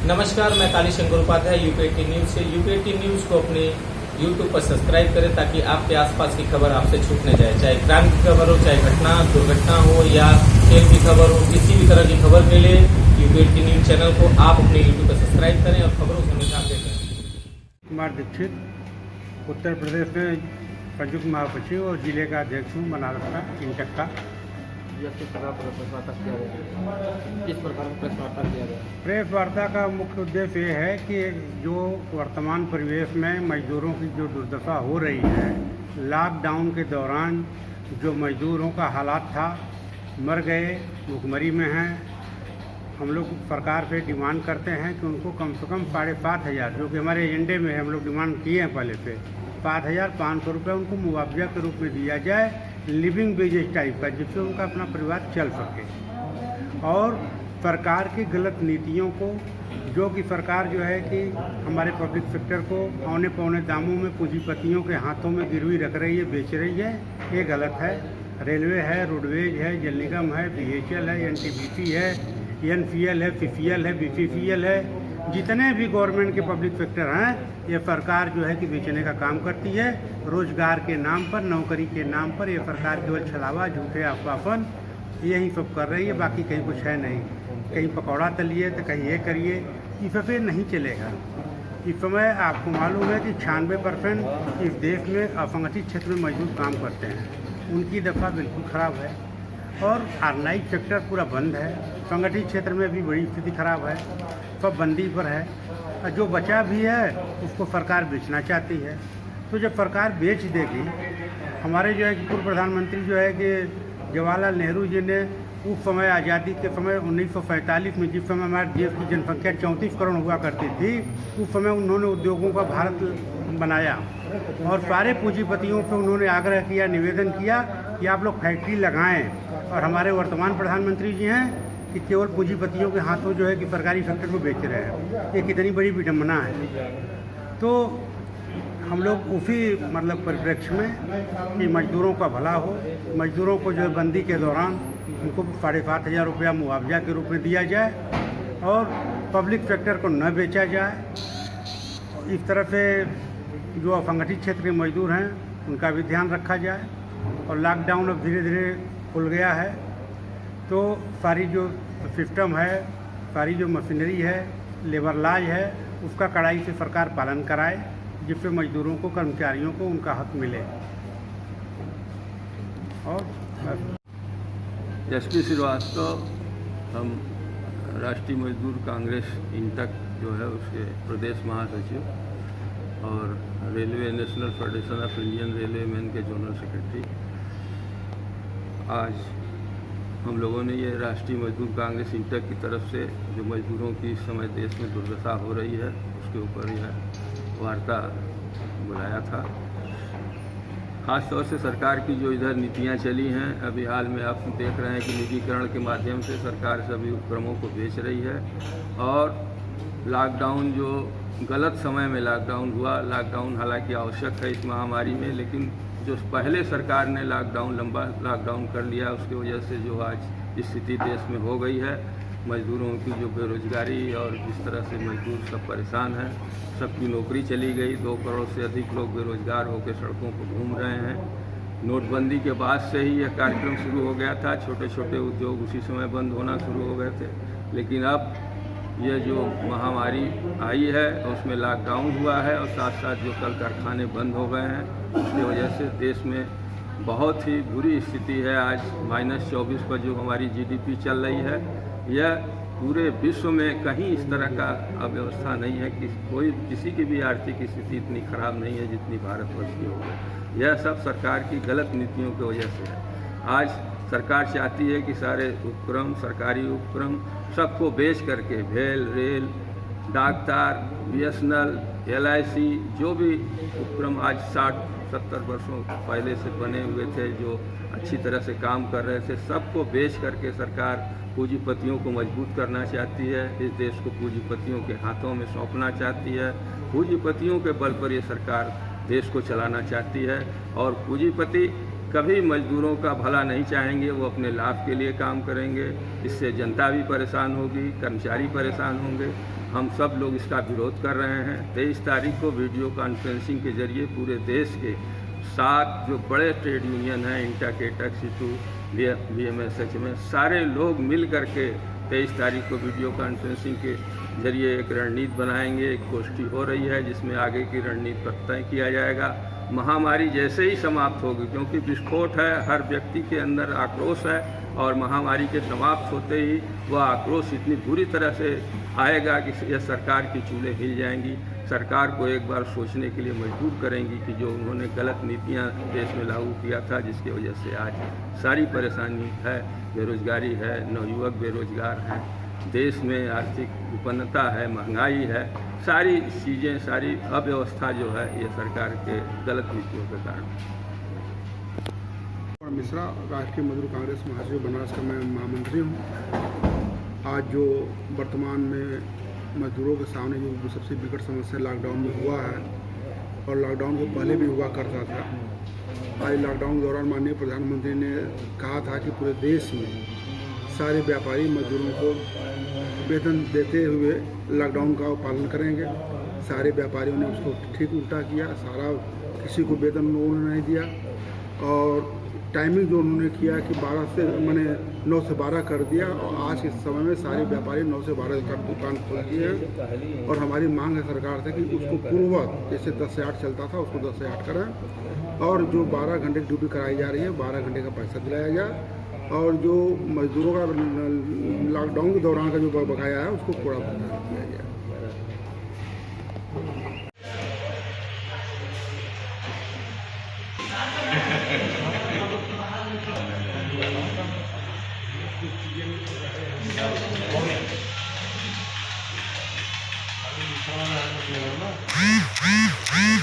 नमस्कार, मैं काली शंकर उपाध्याय यूपीएटी न्यूज से। यूपीएटी न्यूज को अपने यूट्यूब पर सब्सक्राइब करें ताकि आपके आसपास की खबर आपसे छूट न जाए। चाहे क्राइम की खबर हो, चाहे घटना दुर्घटना हो या खेल की खबर हो, किसी भी तरह की खबर के लिए यूपीएटी न्यूज चैनल को आप अपने यूट्यूब पर सब्सक्राइब करें और खबरों को हमेशा अपडेट करें। कुमार दीक्षित, उत्तर प्रदेश में संयुक्त महासचिव और जिले का अध्यक्ष हूँ बनारस का इंटक का। किस प्रकार प्रेस वार्ता किया गया? प्रेस वार्ता का मुख्य उद्देश्य ये है कि जो वर्तमान परिवेश में मजदूरों की जो दुर्दशा हो रही है, लॉकडाउन के दौरान जो मजदूरों का हालात था, मर गए, भुखमरी में हैं। हम लोग सरकार से डिमांड करते हैं कि उनको कम से कम 7,500, जो कि हमारे एजेंडे में है, हम लोग डिमांड किए हैं पहले से, 7,500 रुपये उनको मुआवजा के रूप में दिया जाए, लिविंग वेजेज टाइप का, जिससे उनका अपना परिवार चल सके। और सरकार की गलत नीतियों को, जो कि सरकार जो है कि हमारे पब्लिक सेक्टर को औने पौने दामों में पूंजीपतियों के हाथों में गिरवी रख रही है, बेच रही है, ये गलत है। रेलवे है, रोडवेज है, जल निगम है, BHL है, NTPC है, NPL है, CCL है, BCCL है, जितने भी गवर्नमेंट के पब्लिक सेक्टर हैं, ये सरकार जो है कि बेचने का काम करती है। रोजगार के नाम पर, नौकरी के नाम पर ये सरकार केवल छलावा, झूठे आश्वासन यही सब कर रही है, बाकी कहीं कुछ है नहीं। कहीं पकौड़ा तलिए तो कहीं ये करिए, इस पे नहीं चलेगा। इस समय आपको मालूम है कि 96% इस देश में असंगठित क्षेत्र में मजदूर काम करते हैं, उनकी दफा बिल्कुल ख़राब है। और ऑर्गेनाइज सेक्टर पूरा बंद है, संगठित क्षेत्र में भी बड़ी स्थिति खराब है, सब बंदी पर है। और जो बचा भी है उसको सरकार बेचना चाहती है। तो जब सरकार बेच देगी, हमारे जो है कि पूर्व प्रधानमंत्री जो है कि जवाहरलाल नेहरू जी ने उस समय आज़ादी के समय 1947 में, जिस समय हमारे देश की जनसंख्या 34 करोड़ हुआ करती थी, उस समय उन्होंने उद्योगों का भारत बनाया और सारे पूंजीपतियों से उन्होंने आग्रह किया, निवेदन किया कि आप लोग फैक्ट्री लगाएं। और हमारे वर्तमान प्रधानमंत्री जी हैं कि केवल पूंजीपतियों के हाथों जो है कि सरकारी सेक्टर को बेच रहे हैं। ये कितनी बड़ी विडम्बना है। तो हम लोग उसी परिप्रेक्ष्य में कि मजदूरों का भला हो, मजदूरों को जो बंदी के दौरान उनको 7,500 रुपया मुआवजा के रूप में दिया जाए और पब्लिक सेक्टर को न बेचा जाए। इस तरह से जो असंगठित क्षेत्र के मजदूर हैं उनका भी ध्यान रखा जाए। और लॉकडाउन अब धीरे धीरे खुल गया है, तो सारी जो सिस्टम है, सारी जो मशीनरी है, लेबर लॉज है, उसका कड़ाई से सरकार पालन कराए, जिससे मजदूरों को, कर्मचारियों को उनका हक मिले। और SP श्रीवास्तव, हम राष्ट्रीय मजदूर कांग्रेस इंटक जो है उसके प्रदेश महासचिव और railway national federation of Indian railway man के जनरल सेक्रेटरी। आज हम लोगों ने ये राष्ट्रीय मजदूर कांग्रेस इंटक की तरफ से जो मजदूरों की इस समय देश में दुर्दशा हो रही है उसके ऊपर यह वार्ता बुलाया था। खास तौर से सरकार की जो इधर नीतियां चली हैं, अभी हाल में आप देख रहे हैं कि निजीकरण के माध्यम से सरकार सभी उपक्रमों को बेच रही है। और लॉकडाउन, जो गलत समय में लॉकडाउन हुआ, लॉकडाउन हालांकि आवश्यक है इस महामारी में, लेकिन जो पहले सरकार ने लंबा लॉकडाउन कर लिया, उसकी वजह से जो आज स्थिति देश में हो गई है, मजदूरों की जो बेरोजगारी और जिस तरह से मजदूर सब परेशान हैं, सबकी नौकरी चली गई, 2 करोड़ से अधिक लोग बेरोजगार होकर सड़कों पर घूम रहे हैं। नोटबंदी के बाद से ही यह कार्यक्रम शुरू हो गया था, छोटे छोटे उद्योग उसी समय बंद होना शुरू हो गए थे। लेकिन अब ये जो महामारी आई है उसमें लॉकडाउन हुआ है और साथ साथ जो कल कारखाने बंद हो गए हैं, उसकी वजह से देश में बहुत ही बुरी स्थिति है। आज -24 पर जो हमारी GDP चल रही है, यह पूरे विश्व में कहीं इस तरह का अव्यवस्था नहीं है कि कोई किसी की भी आर्थिक स्थिति इतनी खराब नहीं है जितनी भारतवर्ष की हो गई। यह सब सरकार की गलत नीतियों की वजह से है। आज सरकार चाहती है कि सारे उपक्रम, सरकारी उपक्रम सबको बेच करके भेल, रेल, डाकतार, BSNL, LIC, जो भी उपक्रम आज 60-70 वर्षों पहले से बने हुए थे, जो अच्छी तरह से काम कर रहे थे, सबको बेच करके सरकार पूंजीपतियों को मजबूत करना चाहती है। इस देश को पूंजीपतियों के हाथों में सौंपना चाहती है। पूंजीपतियों के बल पर ये सरकार देश को चलाना चाहती है और पूंजीपति कभी मजदूरों का भला नहीं चाहेंगे, वो अपने लाभ के लिए काम करेंगे। इससे जनता भी परेशान होगी, कर्मचारी परेशान होंगे। हम सब लोग इसका विरोध कर रहे हैं। 23 तारीख को वीडियो कॉन्फ्रेंसिंग के जरिए पूरे देश के 7 जो बड़े ट्रेड यूनियन हैं, इंटाकेटक, सीटू, BMSH में सारे लोग मिल करके 23 तारीख को वीडियो कॉन्फ्रेंसिंग के जरिए एक रणनीति बनाएंगे। एक गोष्ठी हो रही है जिसमें आगे की रणनीति पर तय किया जाएगा। महामारी जैसे ही समाप्त होगी, क्योंकि विस्फोट है, हर व्यक्ति के अंदर आक्रोश है, और महामारी के समाप्त होते ही वह आक्रोश इतनी बुरी तरह से आएगा कि यह सरकार की चूल्हे हिल जाएंगी। सरकार को एक बार सोचने के लिए मजबूर करेंगी कि जो उन्होंने गलत नीतियां देश में लागू किया था, जिसकी वजह से आज सारी परेशानी है, बेरोजगारी है, नवयुवक बेरोजगार हैं, देश में आर्थिक विपन्नता है, महंगाई है, सारी चीज़ें, सारी अव्यवस्था जो है ये सरकार के गलत नीतियों के कारण। मिश्रा, राष्ट्रीय मजदूर कांग्रेस महासचिव बनारस का मैं महामंत्री हूँ। आज जो वर्तमान में मजदूरों के सामने जो सबसे विकट समस्या लॉकडाउन में हुआ है, और लॉकडाउन को पहले भी हुआ करता था। आज लॉकडाउन के दौरान माननीय प्रधानमंत्री ने कहा था कि पूरे देश में सारे व्यापारी मजदूरों को वेतन देते हुए लॉकडाउन का पालन करेंगे। सारे व्यापारियों ने उसको ठीक उल्टा किया, किसी को वेतन उन्होंने नहीं दिया, और टाइमिंग जो उन्होंने किया कि 9 से 12 कर दिया, और आज के समय में सारे व्यापारी 9 से 12 तक दुकान खोल दिए हैं। और हमारी मांग है सरकार से कि उसको पूर्ववत, जैसे 10 से 8 चलता था, उसको 10 से 8 करें, और जो 12 घंटे की ड्यूटी कराई जा रही है 12 घंटे का पैसा दिलाया जाए, और जो मजदूरों का लॉकडाउन के दौरान का जो बकाया है उसको पूरा भुगतान किया जाए। हाँ